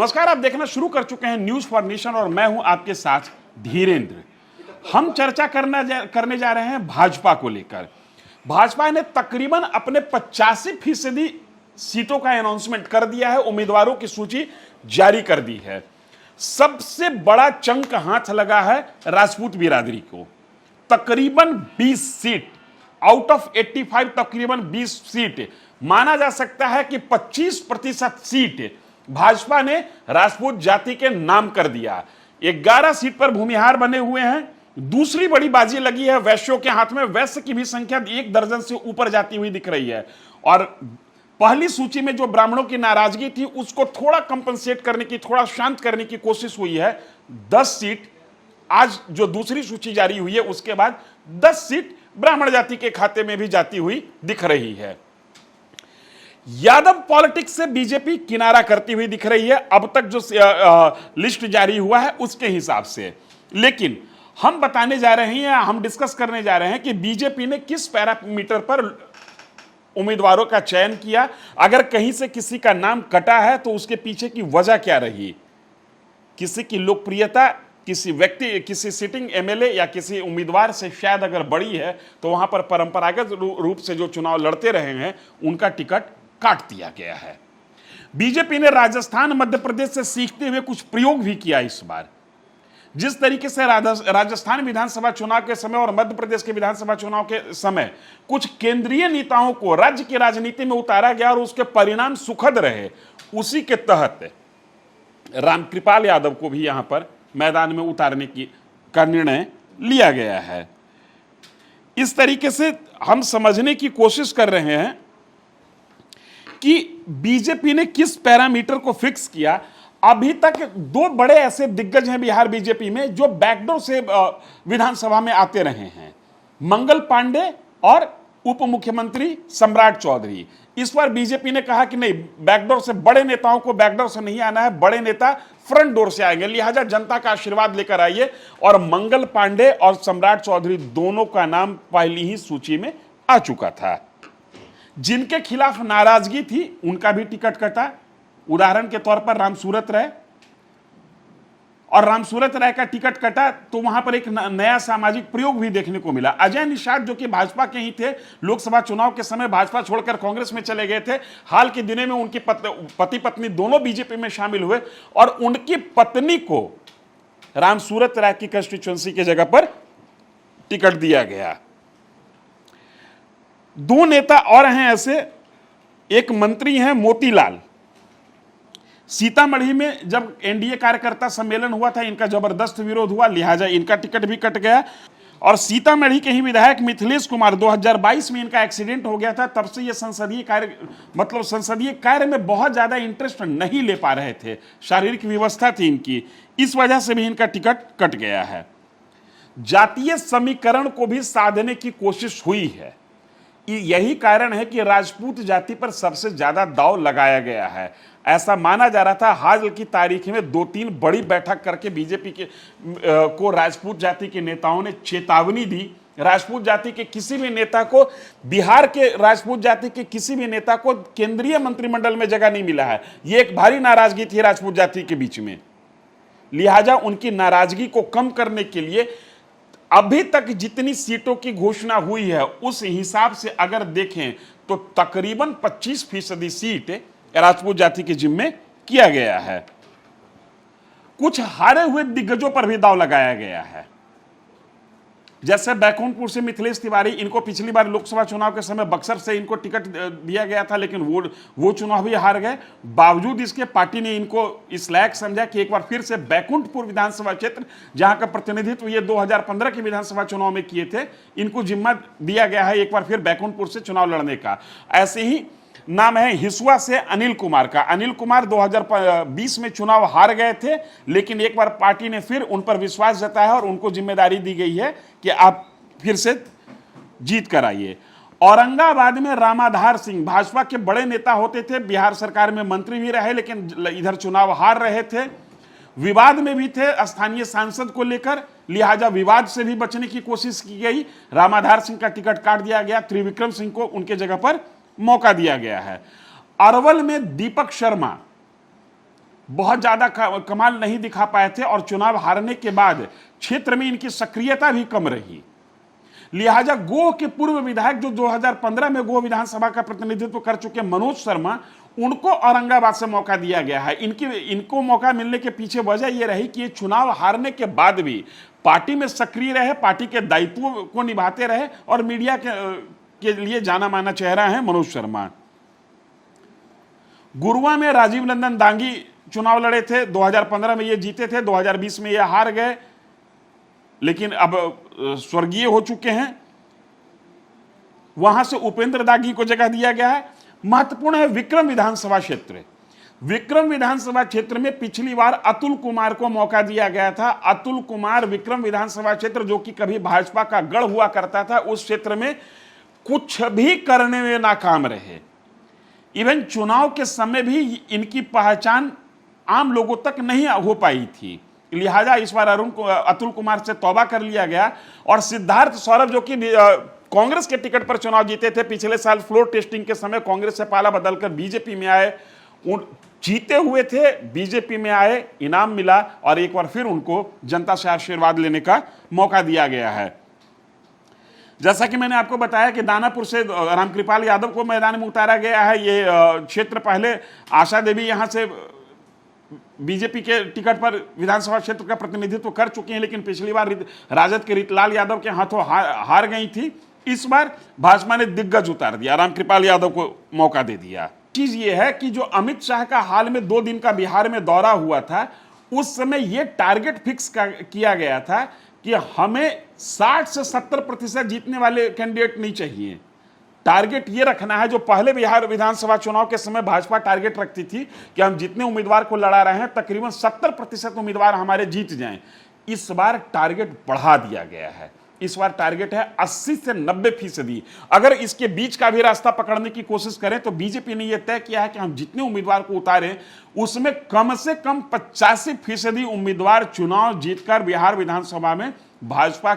नमस्कार, आप देखना शुरू कर चुके हैं न्यूज फॉर नेशन और मैं हूं आपके साथ धीरेन्द्र। हम चर्चा करने जा रहे हैं भाजपा को लेकर। भाजपा ने तकरीबन अपने 85% सीटों का अनाउंसमेंट कर दिया है, उम्मीदवारों की सूची जारी कर दी है। सबसे बड़ा चंक हाथ लगा है राजपूत बिरादरी को। तकरीबन 20 सीट आउट ऑफ 85, तकरीबन 20 सीट माना जा सकता है कि 25% सीट भाजपा ने राजपूत जाति के नाम कर दिया। 11 सीट पर भूमिहार बने हुए हैं। दूसरी बड़ी बाजी लगी है वैश्यों के हाथ में। वैश्य की भी संख्या 1 दर्जन से ऊपर जाती हुई दिख रही है और पहली सूची में जो ब्राह्मणों की नाराजगी थी उसको थोड़ा कंपनसेट करने की, थोड़ा शांत करने की कोशिश हुई है। 10 सीट आज जो दूसरी सूची जारी हुई है उसके बाद 10 सीट ब्राह्मण जाति के खाते में भी जाती हुई दिख रही है। यादव पॉलिटिक्स से बीजेपी किनारा करती हुई दिख रही है अब तक जो लिस्ट जारी हुआ है उसके हिसाब से। लेकिन हम बताने जा रहे हैं, हम डिस्कस करने जा रहे हैं कि बीजेपी ने किस पैरामीटर पर उम्मीदवारों का चयन किया। अगर कहीं से किसी का नाम कटा है तो उसके पीछे की वजह क्या रही। किसी की लोकप्रियता किसी व्यक्ति, किसी सिटिंग एमएलए या किसी उम्मीदवार से शायद अगर बड़ी है तो वहां पर परंपरागत रूप से जो चुनाव लड़ते रहे हैं उनका टिकट काट दिया गया है। बीजेपी ने राजस्थान मध्य प्रदेश से सीखते हुए कुछ प्रयोग भी किया इस बार। जिस तरीके से राजस्थान विधानसभा चुनाव के समय और मध्य प्रदेश के विधानसभा चुनाव के समय कुछ केंद्रीय नेताओं को राज्य की राजनीति में उतारा गया और उसके परिणाम सुखद रहे, उसी के तहत रामकृपाल यादव को भी यहां पर मैदान में उतारने का निर्णय लिया गया है। इस तरीके से हम समझने की कोशिश कर रहे हैं कि बीजेपी ने किस पैरामीटर को फिक्स किया। अभी तक 2 बड़े ऐसे दिग्गज हैं बिहार बीजेपी में जो बैकडोर से विधानसभा में आते रहे हैं, मंगल पांडे और उप मुख्यमंत्री सम्राट चौधरी। इस बार बीजेपी ने कहा कि नहीं, बैकडोर से बड़े नेताओं को बैकडोर से नहीं आना है, बड़े नेता फ्रंट डोर से आएंगे, लिहाजा जनता का आशीर्वाद लेकर आइए। और मंगल पांडे और सम्राट चौधरी दोनों का नाम पहली ही सूची में आ चुका था। जिनके खिलाफ नाराजगी थी उनका भी टिकट कटा। उदाहरण के तौर पर रामसूरत राय, और रामसूरत राय का टिकट कटा तो वहां पर एक नया सामाजिक प्रयोग भी देखने को मिला। अजय निषाद जो कि भाजपा के ही थे, लोकसभा चुनाव के समय भाजपा छोड़कर कांग्रेस में चले गए थे। हाल के दिनों में उनकी पति पत्नी दोनों बीजेपी में शामिल हुए और उनकी पत्नी को रामसूरत राय की कंस्टिट्यूएंसी की जगह पर टिकट दिया गया। 2 नेता और हैं ऐसे, एक मंत्री हैं मोतीलाल। सीतामढ़ी में जब एनडीए कार्यकर्ता सम्मेलन हुआ था इनका जबरदस्त विरोध हुआ, लिहाजा इनका टिकट भी कट गया। और सीतामढ़ी के ही विधायक मिथिलेश कुमार, 2022 में इनका एक्सीडेंट हो गया था, तब से ये संसदीय कार्य में बहुत ज्यादा इंटरेस्ट नहीं ले पा रहे थे, शारीरिक व्यवस्था थी इनकी, इस वजह से भी इनका टिकट कट गया है। जातीय समीकरण को भी साधने की कोशिश हुई है। यही कारण है कि राजपूत जाति पर सबसे ज्यादा दांव लगाया गया है। ऐसा माना जा रहा था, हाल की तारीख में 2-3 बड़ी बैठक करके बीजेपी को राजपूत जाति के नेताओं ने चेतावनी दी। राजपूत जाति के किसी भी नेता को, बिहार के राजपूत जाति के किसी भी नेता को केंद्रीय मंत्रिमंडल में जगह नहीं मिला है। यह एक भारी नाराजगी थी राजपूत जाति के बीच में। लिहाजा उनकी नाराजगी को कम करने के लिए अभी तक जितनी सीटों की घोषणा हुई है उस हिसाब से अगर देखें तो तकरीबन 25% सीट राजपूत जाति के जिम्मे किया गया है। कुछ हारे हुए दिग्गजों पर भी दांव लगाया गया है, जैसे बैकुंठपुर से मिथिलेश तिवारी। इनको पिछली बार लोकसभा चुनाव के समय बक्सर से इनको टिकट दिया गया था, लेकिन वो चुनाव भी हार गए। बावजूद इसके पार्टी ने इनको इस लायक समझा कि एक बार फिर से बैकुंठपुर विधानसभा क्षेत्र, जहां का प्रतिनिधित्व ये 2015 के विधानसभा चुनाव में किए थे, इनको जिम्मा दिया गया है एक बार फिर बैकुंठपुर से चुनाव लड़ने का। ऐसे ही नाम है हिसुआ से अनिल कुमार का। अनिल कुमार 2020 में चुनाव हार गए थे, लेकिन एक बार पार्टी ने फिर उन पर विश्वास जताया और उनको जिम्मेदारी दी गई है कि आप फिर से जीत कर आइए। औरंगाबाद में रामाधार सिंह भाजपा के बड़े नेता होते थे, बिहार सरकार में मंत्री भी रहे, लेकिन इधर चुनाव हार रहे थे, विवाद में भी थे स्थानीय सांसद को लेकर, लिहाजा विवाद से भी बचने की कोशिश की गई। रामाधार सिंह का टिकट काट दिया गया, त्रिविक्रम सिंह को उनके जगह पर मौका दिया गया है। अरवल में दीपक शर्मा बहुत ज्यादा कमाल नहीं दिखा पाए थे और चुनाव हारने के बाद क्षेत्र में इनकी सक्रियता भी कम रही। लिहाजा गोह के पूर्व विधायक जो 2015 में गोह विधानसभा का प्रतिनिधित्व कर चुके मनोज शर्मा, उनको औरंगाबाद से मौका दिया गया है। इनको मौका मिलने के पीछे वजह यह रही कि ये चुनाव हारने के बाद भी पार्टी में सक्रिय रहे, पार्टी के दायित्वों को निभाते रहे और मीडिया के लिए जाना माना चेहरा है मनोज शर्मा। गुरुआ में राजीव नंदन दांगी चुनाव लड़े थे, 2015 में ये जीते थे, 2020 में ये हार गए, लेकिन अब स्वर्गीय हो चुके हैं। वहां से उपेंद्र दागी को जगह दिया गया है। महत्वपूर्ण है विक्रम विधानसभा क्षेत्र। विक्रम विधानसभा क्षेत्र में पिछली बार अतुल कुमार को मौका दिया गया था। अतुल कुमार विक्रम विधानसभा क्षेत्र, जो कि कभी भाजपा का गढ़ हुआ करता था, उस क्षेत्र में कुछ भी करने में नाकाम रहे। इवन चुनाव के समय भी इनकी पहचान आम लोगों तक नहीं हो पाई थी। लिहाजा इस बार अतुल कुमार से तौबा कर लिया गया और सिद्धार्थ सौरभ, जो कि कांग्रेस के टिकट पर चुनाव जीते थे, पिछले साल फ्लोर टेस्टिंग के समय कांग्रेस से पाला बदलकर बीजेपी में आए, जीते हुए थे, बीजेपी में आए, इनाम मिला और एक बार फिर उनको जनता से आशीर्वाद लेने का मौका दिया गया है। जैसा कि मैंने आपको बताया कि दानापुर से रामकृपाल यादव को मैदान में उतारा गया है। ये क्षेत्र पहले आशा देवी यहां से बीजेपी के टिकट पर विधानसभा क्षेत्र का प्रतिनिधित्व कर चुके हैं, लेकिन पिछली बार राजद के रीतलाल यादव के हाथों हार गई थी। इस बार भाजपा ने दिग्गज उतार दिया, रामकृपाल यादव को मौका दे दिया। चीज ये है कि जो अमित शाह का हाल में 2 दिन का बिहार में दौरा हुआ था, उस समय यह टारगेट फिक्स किया गया था कि हमें 60 से 70% जीतने वाले कैंडिडेट नहीं चाहिए। टारगेट ये रखना है, जो पहले बिहार विधानसभा चुनाव के समय भाजपा टारगेट रखती थी कि हम जितने उम्मीदवार को लड़ा रहे हैं तकरीबन 70% उम्मीदवार हमारे जीत जाएं। इस बार टारगेट बढ़ा दिया गया है। इस बार टारगेट है 80 से 90%। अगर इसके बीच का भी रास्ता पकड़ने की कोशिश करें तो बीजेपी ने यह तय किया है कि हम जितने उम्मीदवार को उतारें उसमें कम से कम 85% उम्मीदवार चुनाव जीतकर बिहार विधानसभा में भाजपा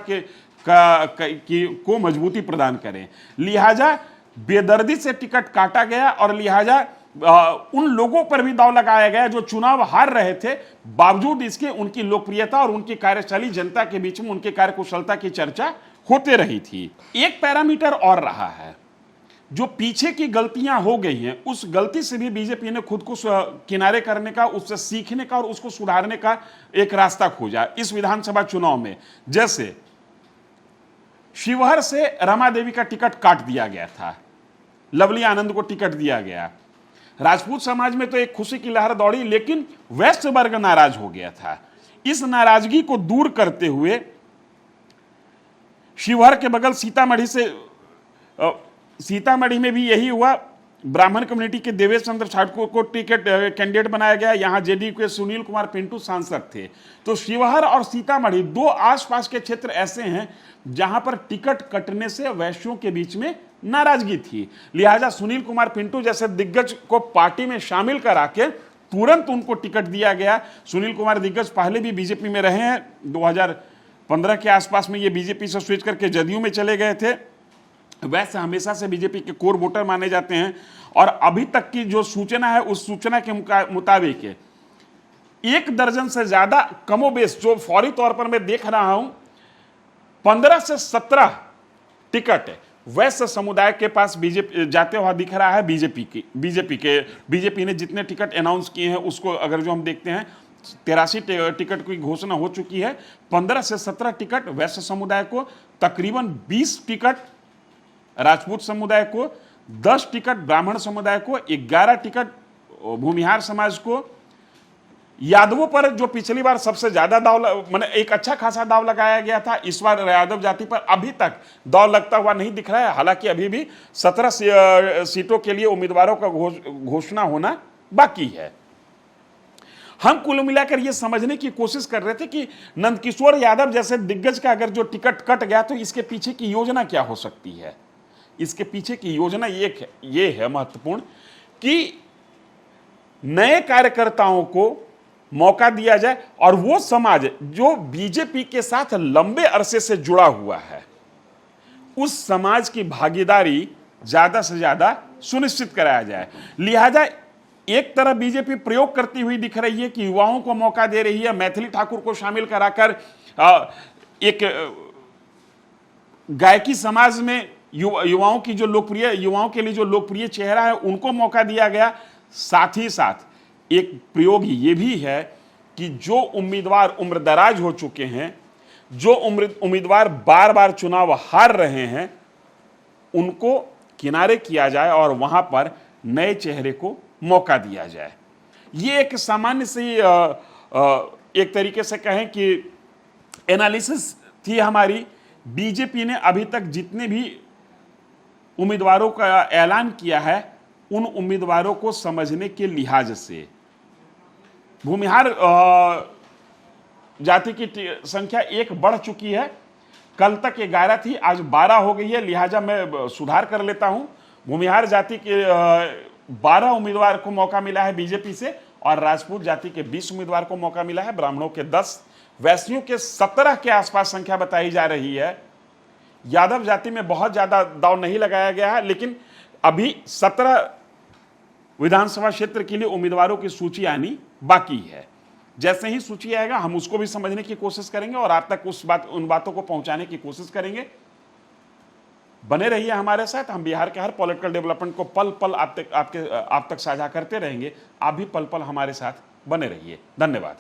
को मजबूती प्रदान करें। लिहाजा बेदर्दी से टिकट काटा गया और लिहाजा उन लोगों पर भी दांव लगाया गया जो चुनाव हार रहे थे, बावजूद इसके उनकी लोकप्रियता और उनकी कार्यशैली, जनता के बीच में उनकी कार्यकुशलता की चर्चा होते रही थी। एक पैरामीटर और रहा है, जो पीछे की गलतियां हो गई हैं, उस गलती से भी बीजेपी ने खुद को किनारे करने का, उससे सीखने का और उसको सुधारने का एक रास्ता खोजा इस विधानसभा चुनाव में। जैसे शिवहर से रमा देवी का टिकट काट दिया गया था, लवली आनंद को टिकट दिया गया। राजपूत समाज में तो एक खुशी की लहर दौड़ी, लेकिन वेस्ट वर्ग नाराज हो गया था। इस नाराजगी को दूर करते हुए शिवहर के बगल सीतामढ़ी में भी यही हुआ। ब्राह्मण कम्युनिटी के देवेश चंद्र ठाकुर को टिकट कैंडिडेट बनाया गया। यहां जेडीयू के सुनील कुमार पिंटू सांसद थे। तो शिवहर और सीतामढ़ी 2 आसपास के क्षेत्र ऐसे हैं जहां पर टिकट कटने से वैश्यों के बीच में नाराजगी थी। लिहाजा सुनील कुमार पिंटू जैसे दिग्गज को पार्टी में शामिल करा के तुरंत उनको टिकट दिया गया। सुनील कुमार दिग्गज पहले भी बीजेपी में रहे हैं। 2015 के आसपास में ये बीजेपी से स्विच करके जदयू में चले गए थे। वैसे हमेशा से बीजेपी के कोर वोटर माने जाते हैं और अभी तक की जो सूचना है, उस सूचना के मुताबिक 1 दर्जन से ज्यादा कमोबेश, जो फौरी तौर पर मैं देख रहा हूं, 15 से 17 टिकट वैश्य समुदाय के पास बीजेपी जाते हुआ दिख रहा है। बीजेपी ने जितने टिकट अनाउंस किए हैं उसको अगर जो हम देखते हैं, 83 टिकट की घोषणा हो चुकी है। 15 से 17 टिकट वैश्य समुदाय को, तकरीबन 20 टिकट राजपूत समुदाय को, 10 टिकट ब्राह्मण समुदाय को, 11 टिकट भूमिहार समाज को। यादवों पर जो पिछली बार सबसे ज्यादा दांव, एक अच्छा खासा दांव लगाया गया था, इस बार यादव जाति पर अभी तक दांव लगता हुआ नहीं दिख रहा है। हालांकि अभी भी 17 सीटों के लिए उम्मीदवारों का घोषणा होना बाकी है। हम कुल मिलाकर यह समझने की कोशिश कर रहे थे कि नंदकिशोर यादव जैसे दिग्गज का अगर जो टिकट कट गया तो इसके पीछे की योजना क्या हो सकती है। इसके पीछे की योजना ये है महत्वपूर्ण कि नए कार्यकर्ताओं को मौका दिया जाए और वो समाज जो बीजेपी के साथ लंबे अरसे से जुड़ा हुआ है, उस समाज की भागीदारी ज्यादा से ज्यादा सुनिश्चित कराया जाए। लिहाजा एक तरफ बीजेपी प्रयोग करती हुई दिख रही है कि युवाओं को मौका दे रही है, मैथिली ठाकुर को शामिल कराकर एक गायकी समाज में युवाओं की जो लोकप्रिय, युवाओं के लिए जो लोकप्रिय चेहरा है उनको मौका दिया गया। साथ ही साथ एक प्रयोग ये भी है कि जो उम्मीदवार उम्रदराज हो चुके हैं, जो उम्मीदवार बार बार चुनाव हार रहे हैं, उनको किनारे किया जाए और वहां पर नए चेहरे को मौका दिया जाए। ये एक सामान्य सी एक तरीके से कहें कि एनालिसिस थी हमारी। बीजेपी ने अभी तक जितने भी उम्मीदवारों का ऐलान किया है, उन उम्मीदवारों को समझने के लिहाज से भूमिहार जाति की संख्या 1 बढ़ चुकी है। कल तक 11 थी, आज 12 हो गई है, लिहाजा मैं सुधार कर लेता हूं। भूमिहार जाति के 12 उम्मीदवार को मौका मिला है बीजेपी से और राजपूत जाति के 20 उम्मीदवार को मौका मिला है, ब्राह्मणों के 10, वैश्यों के 17 के आसपास संख्या बताई जा रही है। यादव जाति में बहुत ज्यादा दाव नहीं लगाया गया है, लेकिन अभी 17 विधानसभा क्षेत्र के लिए उम्मीदवारों की सूची आनी बाकी है। जैसे ही सूची आएगा हम उसको भी समझने की कोशिश करेंगे और आप तक उन बातों को पहुंचाने की कोशिश करेंगे। बने रहिए हमारे साथ, हम बिहार के हर पॉलिटिकल डेवलपमेंट को पल पल आप तक साझा करते रहेंगे। आप भी पल पल हमारे साथ बने रहिए। धन्यवाद।